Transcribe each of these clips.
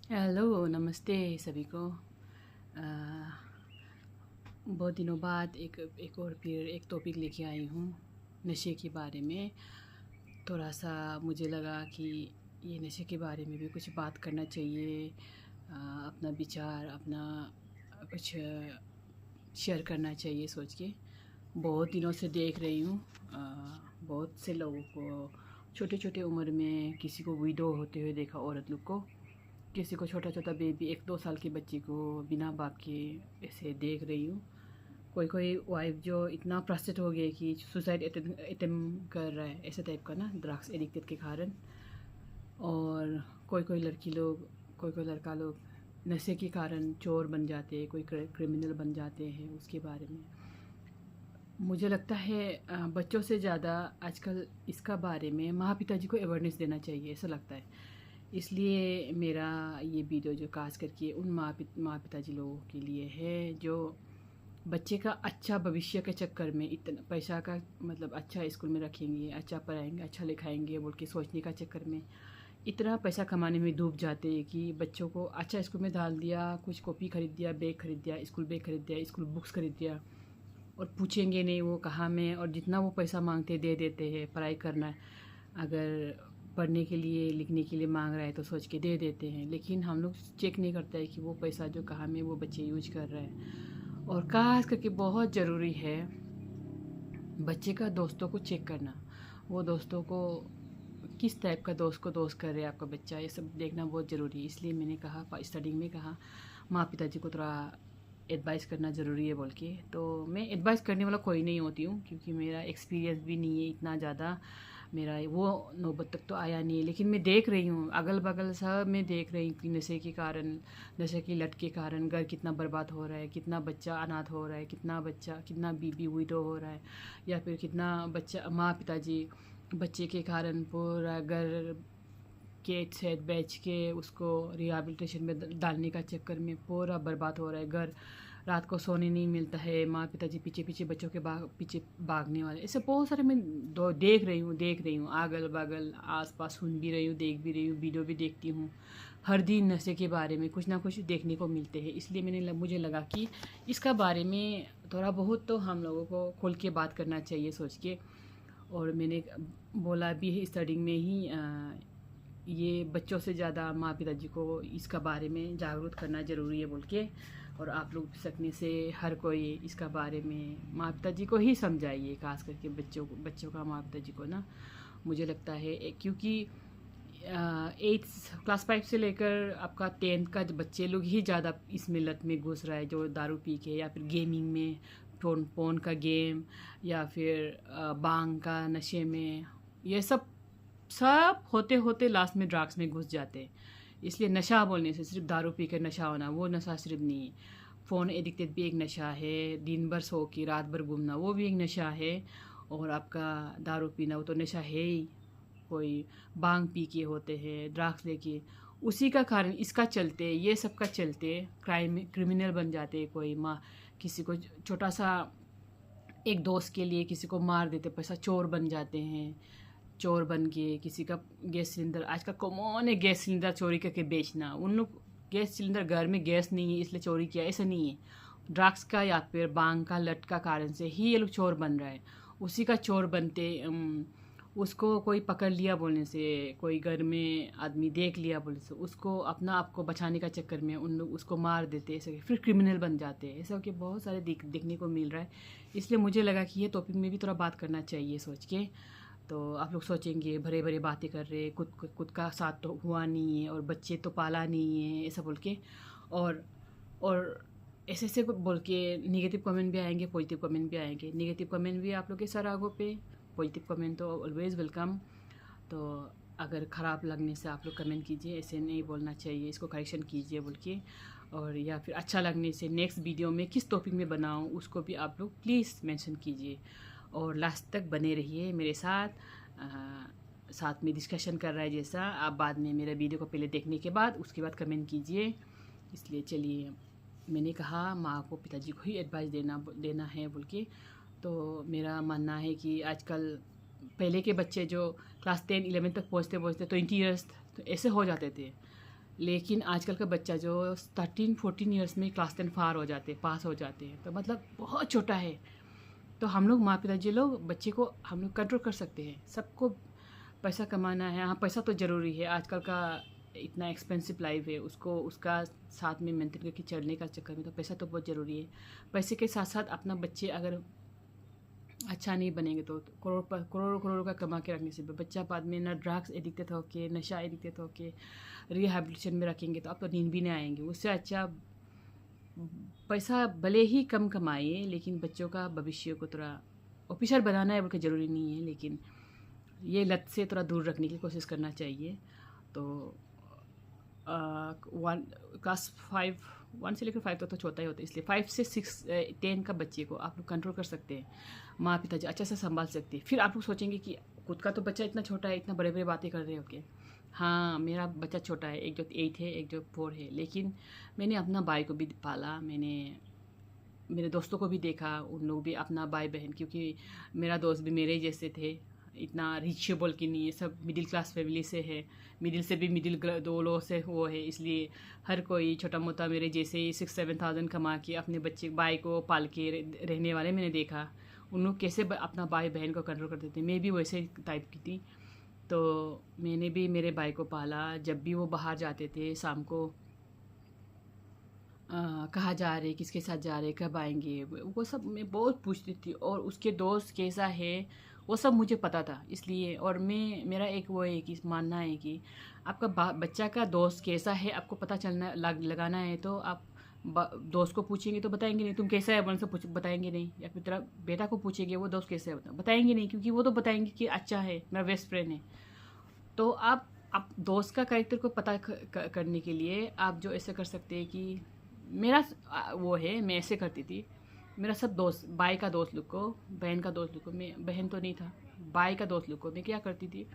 Hello, नमस्ते सभी को। अ, बहुत दिनों बाद एक और फिर एक टॉपिक लेके आई हूँ नशे के बारे में। थोड़ा सा मुझे लगा कि ये नशे के बारे में भी कुछ बात करना चाहिए। अपना विचार, अपना कुछ शेयर करना चाहिए सोच के। बहुत दिनों से देख रही हूँ बहुत से लोगों को छोटे छोटे उम्र में किसी को विडो होते हुए देखा, औरत लोग को, किसी को छोटा छोटा बेबी 1-2 साल के बच्चे को बिना बाप के ऐसे देख रही हूँ। कोई कोई वाइफ जो इतना फ्रस्ट्रेट हो गया कि सुसाइड अटेम्प्ट कर रहा है, ऐसे टाइप का ना, ड्रग्स एडिक्टेड के कारण। और कोई कोई लड़की लोग, कोई कोई लड़का लोग नशे के कारण चोर बन जाते हैं, कोई क्रिमिनल बन जाते हैं। उसके बारे में मुझे लगता है बच्चों से ज़्यादा आजकल इसका बारे में माँ पिताजी को अवेयरनेस देना चाहिए, ऐसा लगता है। इसलिए मेरा ये वीडियो जो खास करके उन माँ पिताजी लोगों के लिए है जो बच्चे का अच्छा भविष्य के चक्कर में इतना पैसा का, मतलब अच्छा स्कूल में रखेंगे, अच्छा पढ़ाएंगे, अच्छा लिखाएंगे बोल के सोचने का चक्कर में इतना पैसा कमाने में डूब जाते हैं कि बच्चों को अच्छा स्कूल में डाल दिया, कुछ कॉपी खरीद दिया, बैग खरीद दिया, स्कूल बैग खरीद दिया, स्कूल बुक्स खरीद दिया, और पूछेंगे नहीं वो कहाँ में, और जितना वो पैसा मांगते दे देते हैं। पढ़ाई करना, अगर पढ़ने के लिए लिखने के लिए मांग रहा है तो सोच के दे देते हैं, लेकिन हम लोग चेक नहीं करते हैं कि वो पैसा जो कहाँ में वो बच्चे यूज कर रहे हैं। और खास करके बहुत ज़रूरी है बच्चे का दोस्तों को चेक करना। वो दोस्तों को किस टाइप का दोस्त कर रहे हैं आपका बच्चा, ये सब देखना बहुत ज़रूरी है। इसलिए मैंने कहा, स्टार्टिंग में कहा, माँ पिताजी को थोड़ा एडवाइस करना ज़रूरी है बोल के। तो मैं एडवाइस करने वाला कोई नहीं होती हूँ, क्योंकि मेरा एक्सपीरियंस भी नहीं है इतना ज़्यादा, मेरा वो नौबत तक तो आया नहीं है। लेकिन मैं देख रही हूँ अगल बगल सब, मैं देख रही हूँ कि नशे के कारण, नशे की लत के कारण घर कितना बर्बाद हो रहा है, कितना बच्चा अनाथ हो रहा है, कितना बच्चा, कितना बीबी विडो हो रहा है, या फिर कितना बच्चा, माँ पिताजी बच्चे के कारण पूरा घर केट सेट बेच के उसको रिहैबिलिटेशन में डालने का चक्कर में पूरा बर्बाद हो रहा है घर। रात को सोने नहीं मिलता है, माँ पिताजी पीछे पीछे बच्चों के पीछे भागने वाले, ऐसे बहुत सारे मैं देख रही हूँ अगल बगल आस पास, सुन भी रही हूँ, देख भी रही हूँ, वीडियो भी देखती हूँ। हर दिन नशे के बारे में कुछ ना कुछ देखने को मिलते हैं। इसलिए मुझे लगा कि इसका बारे में थोड़ा बहुत तो हम लोगों को खोल के बात करना चाहिए सोच के। और मैंने बोला भी है स्टार्टिंग में ही, ये बच्चों से ज़्यादा माँ पिताजी को इसका बारे में जागरूक करना ज़रूरी है बोल के। और आप लोग सकने से हर कोई इसका बारे में माँ पिताजी को ही समझाइए, खास करके बच्चों का माँ पिताजी को ना। मुझे लगता है क्योंकि 8 क्लास 5 से लेकर आपका 10th का बच्चे लोग ही ज़्यादा इस मिलत में घुस रहा है, जो दारू पी के या फिर गेमिंग में, फोन का गेम, या फिर बांग का नशे में, ये सब सब होते होते लास्ट में ड्रग्स में घुस जाते हैं। इसलिए नशा बोलने से सिर्फ दारू पी कर नशा होना, वो नशा सिर्फ नहीं है। फ़ोन एडिक्टेड भी एक नशा है, दिन भर सो के रात भर घूमना वो भी एक नशा है। और आपका दारू पीना वो तो नशा है ही। कोई बांग पी के होते हैं, ड्रग्स लेके, उसी का कारण इसका चलते, ये सब का चलते क्रिमिनल बन जाते हैं। कोई माँ किसी को छोटा सा एक दोस्त के लिए किसी को मार देते, पैसा चोर बन जाते हैं। चोर बन के किसी का गैस सिलेंडर, आज का कॉमन है गैस सिलेंडर चोरी करके बेचना। उन लोग गैस सिलेंडर, घर में गैस नहीं है इसलिए चोरी किया, ऐसा नहीं है। ड्रग्स का या फिर बांग का लट का कारण से ही ये लोग चोर बन रहा है। उसी का चोर बनते उसको कोई पकड़ लिया बोलने से, कोई घर में आदमी देख लिया बोलने से, उसको अपना आप को बचाने का चक्कर में उन लोग उसको मार देते, ऐसे फिर क्रिमिनल बन जाते हैं। ऐसा कि बहुत सारे देखने को मिल रहा है। इसलिए मुझे लगा कि ये टॉपिक में भी थोड़ा बात करना चाहिए सोच के। तो आप लोग सोचेंगे भरे भरे बातें कर रहे, खुद का साथ तो हुआ नहीं है और बच्चे तो पाला नहीं है, ऐसा बोल के। और ऐसे ऐसे बोल के निगेटिव कमेंट भी आएंगे, पॉजिटिव कमेंट भी आएंगे। निगेटिव कमेंट भी आप लोग के सर आगों पे, पॉजिटिव कमेंट तो ऑलवेज़ वेलकम। तो अगर ख़राब लगने से आप लोग कमेंट कीजिए, ऐसे नहीं बोलना चाहिए, इसको करेक्शन कीजिए बोल के। और या फिर अच्छा लगने से नेक्स्ट वीडियो में किस टॉपिक में बनाऊँ उसको भी आप लोग प्लीज़ मेंशन कीजिए। और लास्ट तक बने रहिए मेरे साथ। साथ में डिस्कशन कर रहा है जैसा, आप बाद में मेरा वीडियो को पहले देखने के बाद उसके बाद कमेंट कीजिए। इसलिए चलिए, मैंने कहा माँ को पिताजी को ही एडवाइस देना है बोल के। तो मेरा मानना है कि आजकल पहले के बच्चे जो क्लास 10 11 तक पहुँचते पहुँचते 20 ईयर्स तो ऐसे हो जाते थे। लेकिन आजकल का बच्चा जो 13-14 ईयर्स में क्लास 10 पास हो जाते हैं, तो मतलब बहुत छोटा है। तो हम लोग माँ पिताजी लोग बच्चे को हम लोग कंट्रोल कर सकते हैं। सबको पैसा कमाना है, हाँ पैसा तो ज़रूरी है, आजकल का इतना एक्सपेंसिव लाइफ है, उसको उसका साथ में मेंटेन करके चलने का चक्कर में तो पैसा तो बहुत ज़रूरी है। पैसे के साथ साथ अपना बच्चे अगर अच्छा नहीं बनेंगे तो करोड़ों करोड़ों का कमा के रखने से बच्चा बाद में ना ड्रग्स एडिक्टेड होके, नशा एडिक्टेड होके रिहैबिलिटेशन में रखेंगे तो आप तो नींद भी नहीं आएंगे। उससे अच्छा पैसा भले ही कम कमाइए, लेकिन बच्चों का भविष्य को थोड़ा ऑफिसर बनाना है बोल ज़रूरी नहीं है, लेकिन ये लत से थोड़ा दूर रखने की कोशिश करना चाहिए। तो क्लास 1 से लेकर 5 तक तो छोटा ही होता है, इसलिए 5 से 10 का बच्चे को आप लोग कंट्रोल कर सकते हैं, माँ पिताजी अच्छा से संभाल सकते हैं। फिर आप लोग सोचेंगे कि खुद का तो बच्चा इतना छोटा है, इतना बड़े बड़े बातें कर रहे हो क्या। हाँ, मेरा बच्चा छोटा है, एक जो 8 है, एक जो 4 है, लेकिन मैंने अपना भाई को भी पाला, मैंने मेरे दोस्तों को भी देखा, उन लोग भी अपना भाई बहन, क्योंकि मेरा दोस्त भी मेरे जैसे थे, इतना रिच बोल के नहीं है, सब मिडिल क्लास फैमिली से है, मिडिल से भी मिडिल 2 लोग से वो है, इसलिए हर कोई छोटा मोटा मेरे जैसे ही 6-7 thousand कमा के अपने बच्चे भाई को पाल के रहने वाले मैंने देखा। उन लोग कैसे अपना भाई बहन को कंट्रोल करते थे, मैं भी वैसे टाइप की थी। तो मैंने भी मेरे भाई को पाला, जब भी वो बाहर जाते थे शाम को कहाँ जा रहे, किसके साथ जा रहे, कब आएंगे, वो सब मैं बहुत पूछती थी, और उसके दोस्त कैसा है वो सब मुझे पता था। इसलिए और मेरा एक वो है कि मानना है कि आपका बच्चा का दोस्त कैसा है आपको पता चलना लगाना है, तो आप दोस्त को पूछेंगे तो बताएंगे नहीं, तुम कैसा है बोल से बताएंगे नहीं, या फिर तेरा बेटा को पूछेंगे वो दोस्त कैसा है बताएंगे नहीं, क्योंकि वो तो बताएंगे कि अच्छा है, मेरा बेस्ट फ्रेंड है। तो आप दोस्त का कैरेक्टर को पता करने के लिए आप जो ऐसे कर सकते हैं कि मेरा वो है, मैं ऐसे करती थी, मेरा सब दोस्त, भाई का दोस्त लोग को, बहन का दोस्त लोग को, मैं बहन तो नहीं था, भाई का दोस्त लोग को मैं क्या करती थी,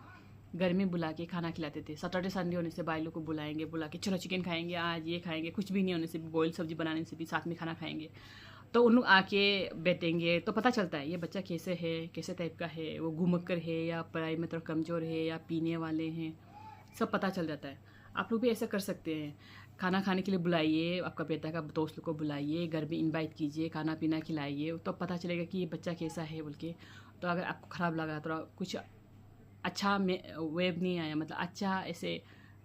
घर में बुला के खाना खिलाते थे। सैटरडे संडे होने से भाई लोग को बुलाएंगे, बुला के चलो चिकन खाएंगे, आज ये खाएंगे, कुछ भी नहीं होने से भी बॉयल सब्जी बनाने से भी साथ में खाना खाएंगे। तो उन लोग आके बैठेंगे तो पता चलता है ये बच्चा कैसे है, कैसे टाइप का है, वो घुमक्कर है या पढ़ाई में थोड़ा कमज़ोर है या पीने वाले हैं, सब पता चल जाता है। आप लोग भी ऐसा कर सकते हैं, खाना खाने के लिए बुलाइए, आपका बेटा का दोस्त लोग को बुलाइए, घर में इनवाइट कीजिए, खाना पीना खिलाइए, तो पता चलेगा कि ये बच्चा कैसा है बोल के। तो अगर आपको ख़राब लगा, थोड़ा कुछ अच्छा वेब नहीं आया, मतलब अच्छा ऐसे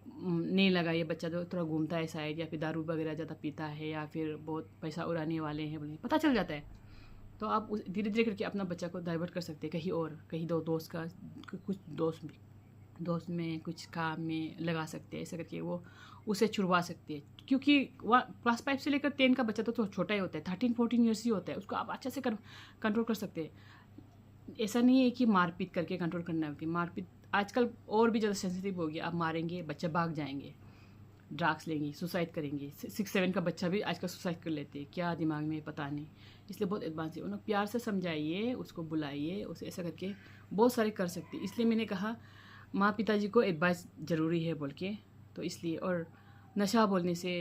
नहीं लगा, ये बच्चा तो थोड़ा घूमता है शायद, या फिर दारू वगैरह ज़्यादा पीता है, या फिर बहुत पैसा उड़ाने वाले हैं बोल के पता चल जाता है, तो आप धीरे धीरे करके अपना बच्चा को डाइवर्ट कर सकते हैं कहीं और, कहीं दोस्त का कुछ दोस्त में कुछ काम में लगा सकते हैं, ऐसा करके वो उसे छुड़वा सकते हैं। क्योंकि क्लास 5 से लेकर 10 का बच्चा तो छोटा ही होता है, 13-14 ईयर्स ही होता है, उसको आप अच्छा से कंट्रोल कर सकते हैं। ऐसा नहीं है कि मारपीट करके कंट्रोल करना है, मारपीट आजकल और भी ज़्यादा सेंसिटिव हो गया, आप मारेंगे बच्चा भाग जाएंगे, ड्रग्स लेंगे, सुसाइड करेंगे। 6-7 का बच्चा भी आजकल सुसाइड कर लेते हैं, क्या दिमाग में पता नहीं, इसलिए बहुत एडवांस है। उन्हें प्यार से समझाइए, उसको बुलाइए, उसे ऐसा करके बहुत सारे कर सकते हैं। इसलिए मैंने कहा माँ पिताजी को एडवाइस ज़रूरी है बोल के, तो इसलिए। और नशा बोलने से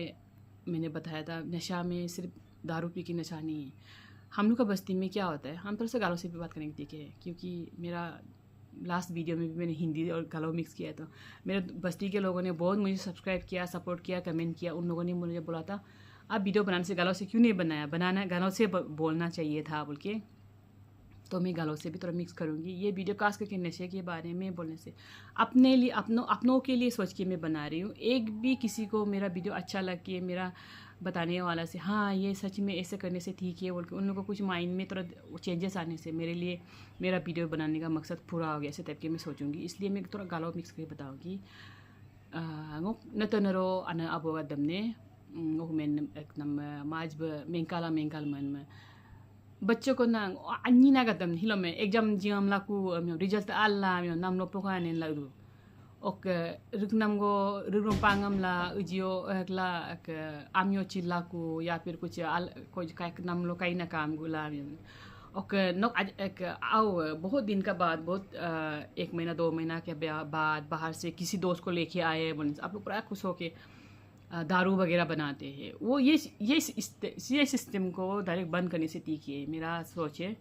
मैंने बताया था, नशा में सिर्फ दारू पी के नशा नहीं है। हम लोग का बस्ती में क्या होता है, हम थोड़ा सा गालों से भी बात करेंगे, ठीक है, क्योंकि मेरा लास्ट वीडियो में भी मैंने हिंदी और गालों मिक्स किया, तो मेरे बस्ती के लोगों ने बहुत मुझे सब्सक्राइब किया, सपोर्ट किया, कमेंट किया। उन लोगों ने मुझे बोला था आप वीडियो बनाने से गालों से क्यों नहीं बनाना गालों से बोलना चाहिए था बोल के, तो मैं गालों से भी थोड़ा मिक्स करूँगी। ये वीडियो खास करके नशे के बारे में बोलने से अपने लिए, अपनों के लिए सोच के मैं बना रही हूँ। एक भी किसी को मेरा वीडियो अच्छा लग के मेरा बताने वाला से हाँ ये सच में ऐसे करने से ठीक है बोल के, उन लोगों को कुछ माइंड में थोड़ा चेंजेस आने से मेरे लिए मेरा वीडियो बनाने का मकसद पूरा हो गया, ऐसे टाइप के मैं सोचूंगी। इसलिए मैं थोड़ा गालों मिक्स करके बताऊँगी। ngok natonero ana aboga damne ngok men ek nam majb menkala menkal man बच्चों को ना अन्य ना गदम हिलो में एग्जाम जियम लाकू रिजल्ट आल्ला नाम लो पोकाने लागू ओके रुकनम गो रुकनम पांगम ला उजियो एकला एक आमियो चिल्लाकू या फिर कुछ का नाम लो कहीं ना काम गुला ओके नोक एक आओ बहुत दिन का बाद, बहुत 1 महीना 2 महीना के बाद बाहर से किसी दोस्त को लेके आए, आप लोग बड़ा खुश होके दारू वगैरह बनाते हैं। वो ये सिस्टम को डायरेक्ट बंद करने से ठीक है, मेरा सोच है।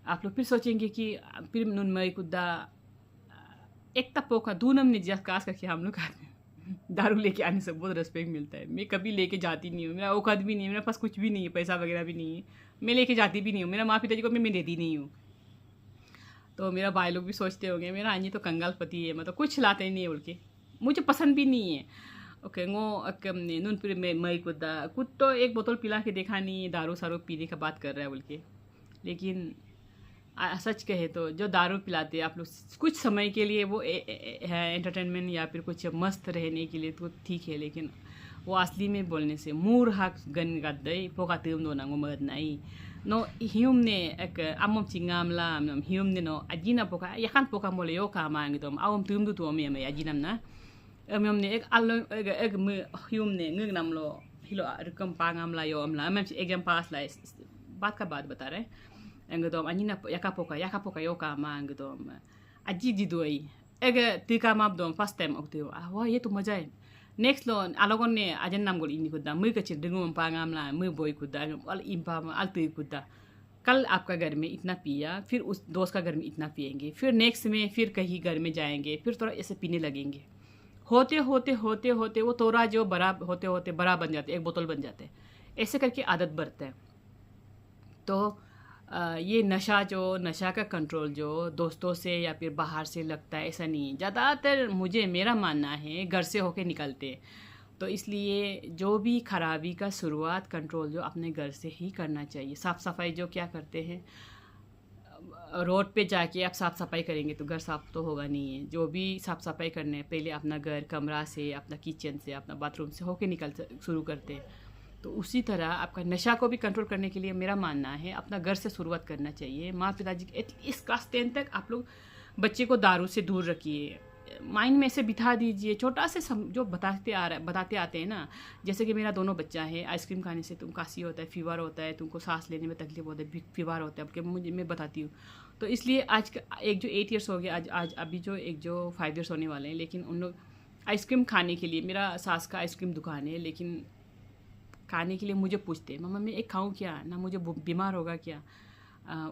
आप लोग फिर सोचेंगे कि फिर नुन मई कुदा एक तपोका दूनम ने जस कास करके हम लोग आते हैं दारू लेके आने से बहुत रिस्पेक्ट मिलता है। मैं कभी लेके जाती नहीं हूँ, मेरा औकात भी नहीं है, मेरे पास कुछ भी नहीं है, पैसा वगैरह भी नहीं है, मैं लेके जाती भी नहीं हूँ। मेरा माँ पिताजी को मैं देती नहीं हूँ। तो मेरा भाई लोग भी सोचते होंगे मेरा आंजी तो कंगाल पति है, मतलब कुछ लाते ही नहीं है बोल के, मुझे पसंद भी नहीं है। ओके ngो नून फिर मैं मई कुछ तो एक बोतल पिला के देखा नहीं है, दारू सारू पीने का बात कर रहा है बोल के। लेकिन सच कहे तो जो दारू पिलाते हैं आप लोग कुछ समय के लिए वो है एंटरटेनमेंट या फिर कुछ मस्त रहने के लिए तो ठीक है, लेकिन वो असली में बोलने से मूर हक गन गद्दई पोका तुम दो ना मद नहीं नो हिम ने एक अमम चिंगाम ला हिम ने नो अजीना पोका याkan पोका मोले यो का मांग तो आवम तुम दो तो मैं अजीनम ना हम ने एक अल्लो एक हिम ने ngึ नम लो हिलो रकम पांगम ला यो अमला मैं एग्जाम पास ला बात का बात बता रहे engedom anina yakapoka yoka ma engedom aji didoi ege tika map dom first time oktiwa wa ye to मजा है नेक्स्ट लो अलोगन ने अजन नाम गोल इनी कुदा मुई कचिर डिंगो पांगाम ला मुई बोई कुदा अल इम्पा अल तुई कुदा कल आपका घर में इतना पिया, फिर उस दोस्त का घर में इतना पिएंगे, फिर नेक्स्ट में फिर कहीं घर में जाएंगे, फिर थोड़ा ऐसे पीने लगेंगे। होते होते होते होते वो तोरा जो बड़ा होते होते बड़ा बन जाते, एक बोतल बन जाते, ऐसे करके आदत बढ़ता है। तो ये नशा का कंट्रोल जो दोस्तों से या फिर बाहर से लगता है ऐसा नहीं, ज़्यादातर मेरा मानना है घर से होके निकलते। तो इसलिए जो भी खराबी का शुरुआत कंट्रोल जो अपने घर से ही करना चाहिए। साफ़ सफाई जो क्या करते हैं, रोड पे जाके आप साफ़ सफाई करेंगे तो घर साफ़ तो होगा नहीं है। जो भी साफ़ सफाई करने पहले अपना घर कमरा से, अपना किचन से, अपना बाथरूम से होके निकल शुरू करते हैं। तो उसी तरह आपका नशा को भी कंट्रोल करने के लिए मेरा मानना है अपना घर से शुरुआत करना चाहिए। माँ पिताजी एटलीस्ट क्लास 10 तक आप लोग बच्चे को दारू से दूर रखिए, माइंड में से बिठा दीजिए। छोटा से जो बताते आते हैं ना, जैसे कि मेरा दोनों बच्चा है, आइसक्रीम खाने से तुम खांसी होता है, फीवर होता है, तुमको सांस लेने में तकलीफ होता है, फीवर होता है, मुझे मैं बताती हूँ। तो इसलिए आज एक जो 8 ईयर्स हो गया, आज अभी जो एक जो 5 ईयर्स होने वाले हैं, लेकिन उन लोग आइसक्रीम खाने के लिए, मेरा सास का आइसक्रीम दुकान है, लेकिन खाने के लिए मुझे पूछते मम्मा मैं एक खाऊं क्या, ना मुझे बीमार होगा क्या,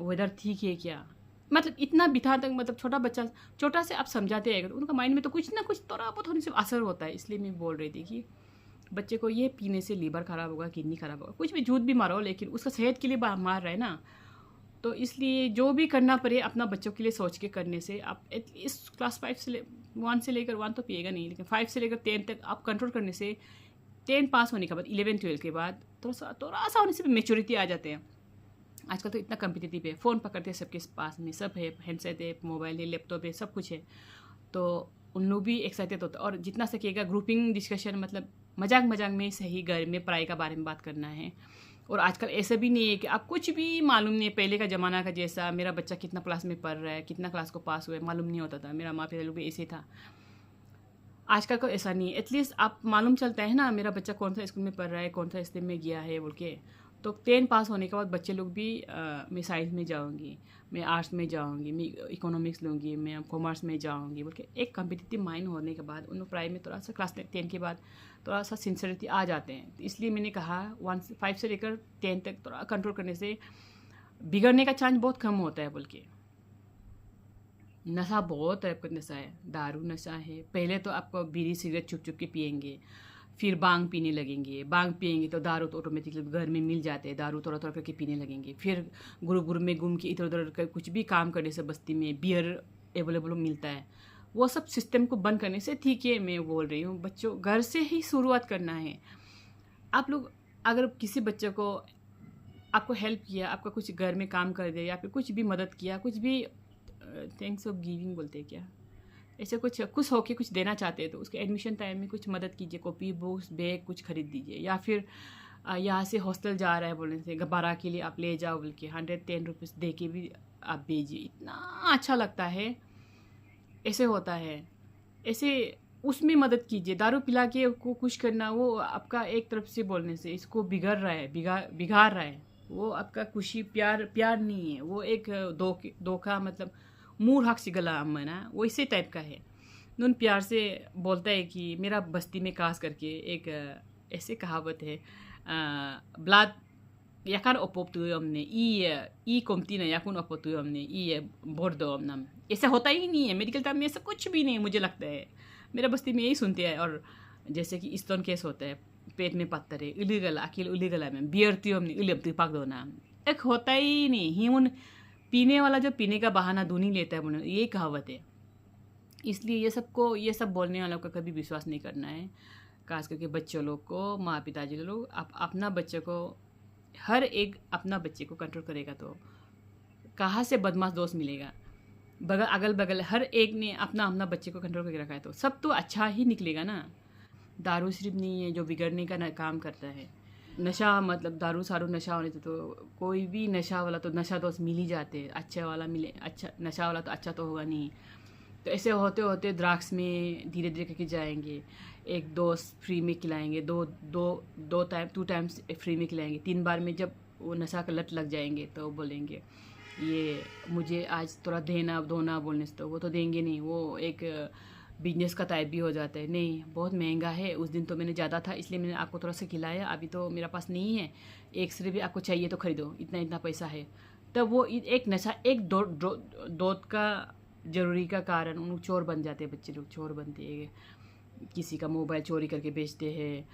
वेदर ठीक है क्या, मतलब इतना बिठा तक, मतलब छोटा से आप समझाते हैं उनका माइंड में तो कुछ ना कुछ थोड़ा बहुत होने से असर होता है। इसलिए मैं बोल रही थी कि बच्चे को ये पीने से लीवर ख़राब होगा, किडनी ख़राब होगा, कुछ भी झूठ भी मारो, लेकिन उसका सेहत के लिए मार रहा है ना। तो इसलिए जो भी करना पड़े अपना बच्चों के लिए सोच के करने से आप एटलीस्ट क्लास 1 से लेकर 1 तो पिएगा नहीं, लेकिन 5 से लेकर 10 तक आप कंट्रोल करने से 10 पास होने के बाद 11-12 के बाद थोड़ा सा होने से मेच्योरिटी आ जाते हैं। आजकल तो इतना कम्पिटिटिव है, फ़ोन पकड़ते हैं सबके पास में, सब है, हैंडसेट है, मोबाइल है, लैपटॉप है, सब कुछ है। तो उन लोग भी एक्साइटेड होता है। और जितना सकेगा ग्रुपिंग डिस्कशन, मतलब मजाक में सही घर में पढ़ाई का बारे में बात करना है। और आजकल ऐसा भी नहीं है कि आप कुछ भी मालूम नहीं है, पहले का ज़माना का जैसा मेरा बच्चा कितना क्लास में पढ़ रहा है, कितना क्लास को पास हुआ है, मालूम नहीं होता था। मेरा माँ पिता लोग भी ऐसे था। आजकल को ऐसा नहीं है, एटलीस्ट आप मालूम चलता है ना मेरा बच्चा कौन सा स्कूल में पढ़ रहा है, कौन सा स्ट्रीम में गया है बोल के। तो 10 पास होने के बाद बच्चे लोग भी मैं साइंस में जाऊंगी, मैं आर्ट्स में जाऊंगी, मैं इकोनॉमिक्स लूँगी, मैं कॉमर्स में जाऊंगी बोल के एक कम्पिटिटिव माइंड होने के बाद उन लोग पढ़ाई में थोड़ा सा क्लास 10 के बाद थोड़ा सा सिंसियरिटी आ जाते हैं। तो इसलिए मैंने कहा 5 से लेकर 10 तक थोड़ा कंट्रोल करने से बिगड़ने का चांस बहुत कम होता है बोल के। नशा बहुत टाइप का नशा है, दारू नशा है। पहले तो आपको बीड़ी सिगरेट चुप के पियेंगे, फिर बांग पीने लगेंगे, बांग पियेंगे तो दारू तो ऑटोमेटिकली घर में मिल जाते हैं, दारू थोड़ा करके पीने लगेंगे। फिर ग्रुप में घूम के इधर उधर कुछ भी काम करने से बस्ती में बियर अवेलेबल मिलता है, वो सब सिस्टम को बंद करने से ठीक है। मैं बोल रही हूँ बच्चों घर से ही शुरुआत करना है। आप लोग अगर किसी बच्चे को आपको हेल्प किया, आपका कुछ घर में काम कर दिया या फिर कुछ भी मदद किया, कुछ भी थैंक्स ऑफ गिविंग बोलते हैं क्या, ऐसे कुछ खुश होके कुछ देना चाहते हैं तो उसके एडमिशन टाइम में कुछ मदद कीजिए, कॉपी बुक्स बैग कुछ खरीद दीजिए। या फिर यहाँ से हॉस्टल जा रहा है बोलने से 12 के लिए आप ले जाओ बोल के 110 रुपीज़ दे के भी आप भेजिए, इतना अच्छा लगता है। ऐसे होता है, ऐसे उसमें मदद कीजिए। दारू पिला के को खुश करना वो आपका एक तरफ से बोलने से इसको बिगाड़ रहा है, बिगाड़ रहा है। वो आपका खुशी प्यार नहीं है, वो एक धोखा, मतलब मूर हक से गला अमना वैसे टाइप का है। नून प्यार से बोलता है कि मेरा बस्ती में कास करके एक ऐसे कहावत है, ब्लाड याकान ओपोपतु हमने ई कोमती ना याकुन ओपोपतु हमने ई बोर्डो हमना। ऐसा होता ही नहीं है मेडिकल टाइम में, ऐसा कुछ भी नहीं मुझे लगता है। मेरा बस्ती में यही सुनते हैं। और जैसे कि स्तन केस होता है, पेट में पत्थर है, इलीगल अकेले इलीगल है, बियर त्यों हमने इलियम तिपाक दो ना, एक होता ही नहीं ही उन पीने वाला जो पीने का बहाना दूनी लेता है, बोले ये कहावत है। इसलिए ये सब बोलने वालों का कभी विश्वास नहीं करना है, खास करके बच्चों लोग को, माँ पिताजी लोग। अपना बच्चे को, हर एक अपना बच्चे को कंट्रोल करेगा तो कहाँ से बदमाश दोस्त मिलेगा। अगल बगल हर एक ने अपना अपना बच्चे को कंट्रोल करके रखा है तो सब तो अच्छा ही निकलेगा ना। दारू सिर्फ नहीं है जो बिगड़ने का काम करता है, नशा मतलब दारू सारू नशा होने से तो कोई भी नशा वाला तो नशा दोस्त मिल ही जाते हैं, अच्छा वाला मिले, अच्छा नशा वाला तो अच्छा तो होगा नहीं। तो ऐसे होते होते ड्रग्स में धीरे धीरे करके जाएंगे। एक दोस्त फ्री में खिलाएंगे, दो टाइम 2 टाइम्स फ्री में खिलाएंगे, 3 बार में जब वो नशा का लत लग जाएंगे तो बोलेंगे ये मुझे आज थोड़ा देना धोना बोलने से तो वो तो देंगे नहीं। वो एक बिजनेस का टाइप भी हो जाता है, नहीं बहुत महंगा है, उस दिन तो मैंने ज़्यादा था इसलिए मैंने आपको थोड़ा सा खिलाया, अभी तो मेरा पास नहीं है, एक सिर्फ भी आपको चाहिए तो खरीदो, इतना इतना पैसा है। तब वो एक नशा, एक दो का ज़रूरी का कारण उन चोर बन जाते हैं, बच्चे लोग चोर बनते हैं। किसी का मोबाइल चोरी करके बेचते हैं,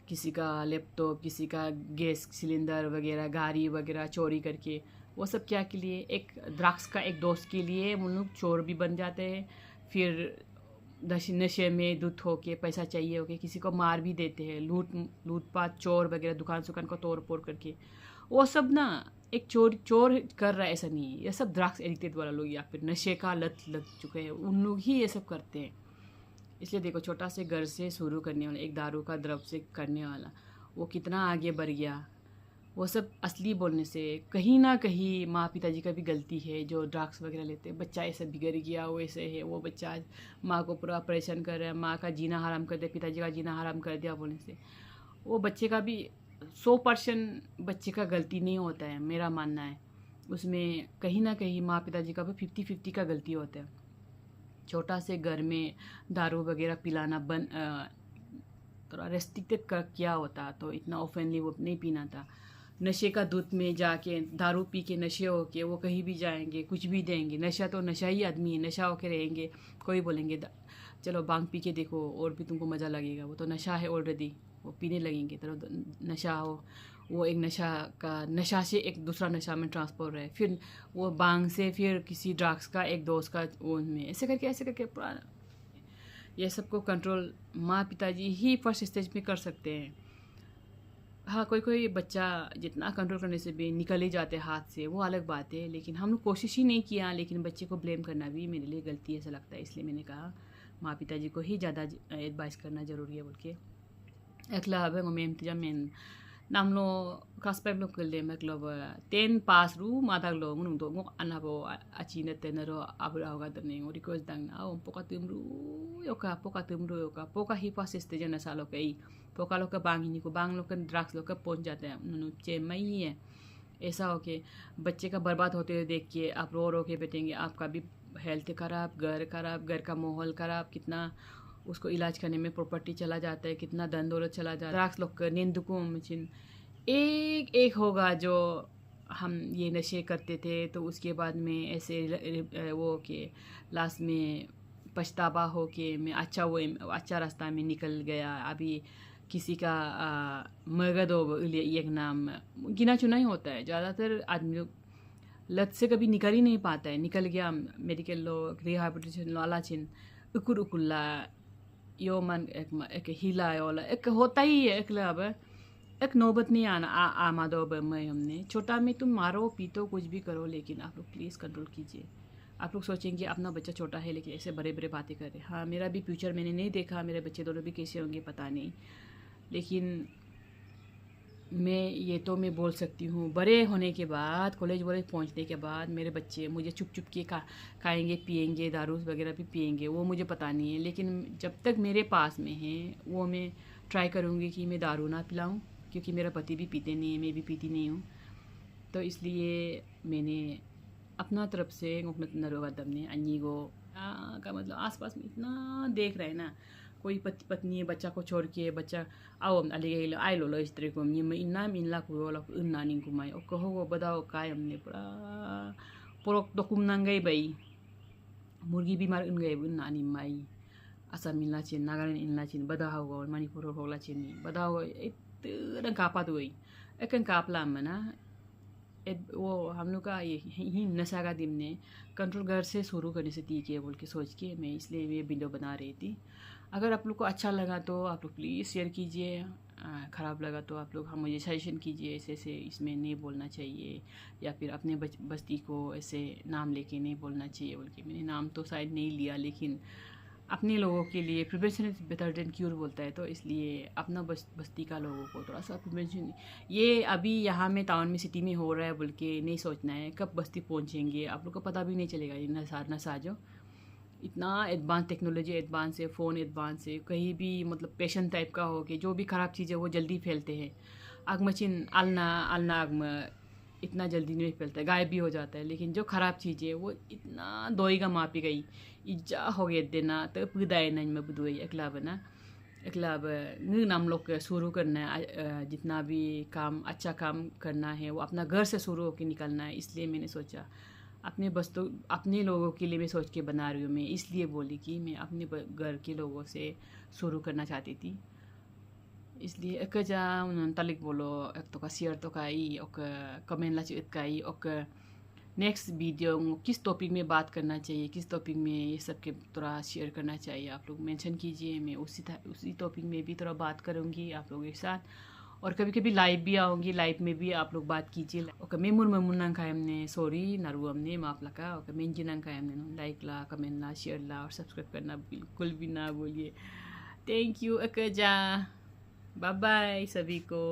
किसी का लैपटॉप, किसी का गैस सिलेंडर वगैरह, गाड़ी वगैरह चोरी करके। वो सब क्या के लिए, एक ड्रग्स का एक दोस्त के लिए वो लोग चोर भी बन जाते हैं। फिर नशे में धुत होके पैसा चाहिए होके किसी को मार भी देते हैं, लूटपाट चोर वगैरह, दुकान को तोड़ फोड़ करके। वो सब ना एक चोर कर रहा है ऐसा नहीं है, ये सब ड्रग्स एडिक्टेड वाला लोग या फिर नशे का लत लग चुके हैं उन लोग ही ये सब करते हैं। इसलिए देखो, छोटा से घर से शुरू करने वाला, एक दारू का द्रव से करने वाला, वो कितना आगे बढ़ गया। वो सब असली बोलने से कहीं ना कहीं माँ पिताजी का भी गलती है जो ड्रग्स वगैरह लेते हैं। बच्चा ऐसा बिगड़ गया, वो ऐसे है, वो बच्चा आज माँ को पूरा परेशान कर रहा है, माँ का जीना हराम कर दिया, पिताजी का जीना हराम कर दिया बोलने से वो बच्चे का भी 100% बच्चे का गलती नहीं होता है, मेरा मानना है। उसमें कहीं ना कहीं माँ पिताजी का भी 50-50 का गलती होता है। छोटा से घर में दारू वगैरह पिलाना थोड़ा रेस्ट्रिक्टेड कर किया होता तो इतना ओपनली वो नहीं पीना था। नशे का दूध में जाके दारू पी के नशे होके वो कहीं भी जाएंगे, कुछ भी देंगे। नशा तो नशा ही आदमी है, नशा होके रहेंगे। कोई बोलेंगे चलो भांग पी के देखो और भी तुमको मज़ा लगेगा, वो तो नशा है ऑलरेडी, वो पीने लगेंगे तो नशा हो। वो एक नशा से एक दूसरा नशा में ट्रांसफर है, फिर वो भांग से फिर किसी ड्रग्स का एक दोस्त का वो में ऐसे करके पूरा। ये सबको कंट्रोल माँ पिताजी ही फर्स्ट स्टेज में कर सकते हैं। हाँ, कोई बच्चा जितना कंट्रोल करने से भी निकल ही जाते हाथ से, वो अलग बात है, लेकिन हमने कोशिश ही नहीं किया। लेकिन बच्चे को ब्लेम करना भी मेरे लिए गलती ऐसा लगता है, इसलिए मैंने कहा माँ पिताजी को ही ज़्यादा एडवाइस करना ज़रूरी है बोल के। एकला अब मैं तिजा मैं namlo kaspem lo kelde maklob 10 pass ru madag lo ngun do ngok anabo achina tenero abra hoga dane ngori ko dang na o poka tumru yoka poka hi pass este jana salo kai poka lo ka bangi ni ko bang lo kan drugs lo का पहुंच जाते हैं नु चेन्नई ही है। ऐसा हो के बच्चे का बर्बाद होते हुए देख के आप रो के बैठेंगे, आपका भी हेल्थ खराब, घर का माहौल खराब, कितना उसको इलाज करने में प्रॉपर्टी चला जाता है, कितना धन दौलत चला जाता है। ड्रग्स लोग निंदकों मचिन एक एक होगा जो हम ये नशे करते थे तो उसके बाद में ऐसे वो के लास्ट में पछतावा हो के मैं अच्छा रास्ता में निकल गया। अभी किसी का मगदो एक नाम गिना चुना ही होता है, ज़्यादातर आदमी लोग लत से कभी निकल ही नहीं पाता है। निकल गया मेडिकल लोग रिहैबिलिटेशन लाला चिन उकुला यो मन एक हिला वाला एक होता ही है। एक नौबत नहीं आना आमादो में हमने छोटा में तुम मारो पीतो कुछ भी करो, लेकिन आप लोग प्लीज़ कंट्रोल कीजिए। आप लोग सोचेंगे अपना बच्चा छोटा है लेकिन ऐसे बड़े बड़े बातें कर रहे। हाँ, मेरा भी फ्यूचर मैंने नहीं देखा, मेरे बच्चे दोनों भी कैसे होंगे पता नहीं, लेकिन मैं बोल सकती हूँ बड़े होने के बाद, कॉलेज वॉलेज पहुँचने के बाद मेरे बच्चे मुझे चुप के खाएंगे पिएंगे, दारू वगैरह भी पिएंगे, वो मुझे पता नहीं है। लेकिन जब तक मेरे पास में है वो मैं ट्राई करूँगी कि मैं दारू ना पिलाऊँ, क्योंकि मेरा पति भी पीते नहीं है, मैं भी पीती नहीं हूँ। तो इसलिए मैंने अपना तरफ से नरोगा दमने अन्नी को का मतलब आसपास में इतना देख रहे हैं ना, कोई पत्नी बच्चा को छोड़ के बच्चा आओ अली आई लो इस तरह को इन्ना मिनला को इन्ना निंग कुमाई ओ कहो बताओ काय हमने पूरा पोरक तो कुम नंगई भाई मुर्गी बीमार उन गए इन्ना निमाई असम इनला चिन नागालैंड इनला चिन बदा हुआ मणिपुर होगला चिन बदा हुआ इतना कापा तो वही एक कापला मना वो हम लोग का ये नशा का दिन ने कंट्रोल घर से शुरू करने से ठीक है बोल के सोच के मैं इसलिए ये वीडियो बना रही थी। अगर आप लोग को अच्छा लगा तो आप लोग प्लीज़ शेयर कीजिए, ख़राब लगा तो आप लोग हम मुझे सजेशन कीजिए ऐसे ऐसे इसमें नहीं बोलना चाहिए, या फिर अपने बस्ती को ऐसे नाम लेके नहीं बोलना चाहिए बोल के। मैंने नाम तो शायद नहीं लिया, लेकिन अपने लोगों के लिए prevention is better than cure बोलता है, तो इसलिए अपना बस्ती का लोगों को थोड़ा सा प्रिवेंशन, ये अभी यहाँ में टाउन में सिटी में हो रहा है बोल के नहीं सोचना है, कब बस्ती पहुँचेंगे आप लोग को पता भी नहीं चलेगा। ये नशा जो इतना एडवांस टेक्नोलॉजी एडवांस है, फ़ोन एडवांस है, कहीं भी मतलब पेशेंट टाइप का हो के जो भी ख़राब चीज़ है वो जल्दी फैलते हैं। आग मचिन आलना आलना आग में इतना जल्दी नहीं फैलता है, गायब भी हो जाता है, लेकिन जो ख़राब चीज़ है वो इतना दोईगा मापी गई इज्जा हो गया देना तो पुदाय नहीं मैं बुदोई अगला बना अगला नाम लोग शुरू करना है, जितना भी काम अच्छा काम करना है वो अपना घर से शुरू होकर निकलना है। इसलिए मैंने सोचा अपने बस्तों अपने लोगों के लिए मैं सोच के बना रही हूँ। मैं इसलिए बोली कि मैं अपने घर के लोगों से शुरू करना चाहती थी, इसलिए एक जा उन्होंने तलिक बोलो एक तो का शेयर तो का ही और कमेंट ला चित का ही और नेक्स्ट वीडियो किस टॉपिक में बात करना चाहिए, किस टॉपिक में ये सब के थोड़ा शेयर करना चाहिए आप लोग मेंशन कीजिए। मैं उसी टॉपिक में भी थोड़ा बात करूँगी आप लोगों के साथ, और कभी कभी लाइव भी आऊँगी, लाइव में भी आप लोग बात कीजिए। ओके मैं मुन्ना का हमने सॉरी नारू हमने माफ लगा ओके मैं जिना का हमने लाइक ला कमेंट ला शेयर ला और सब्सक्राइब करना बिल्कुल भी ना बोलिए। थैंक यू अकजा, बाय बाय सभी को।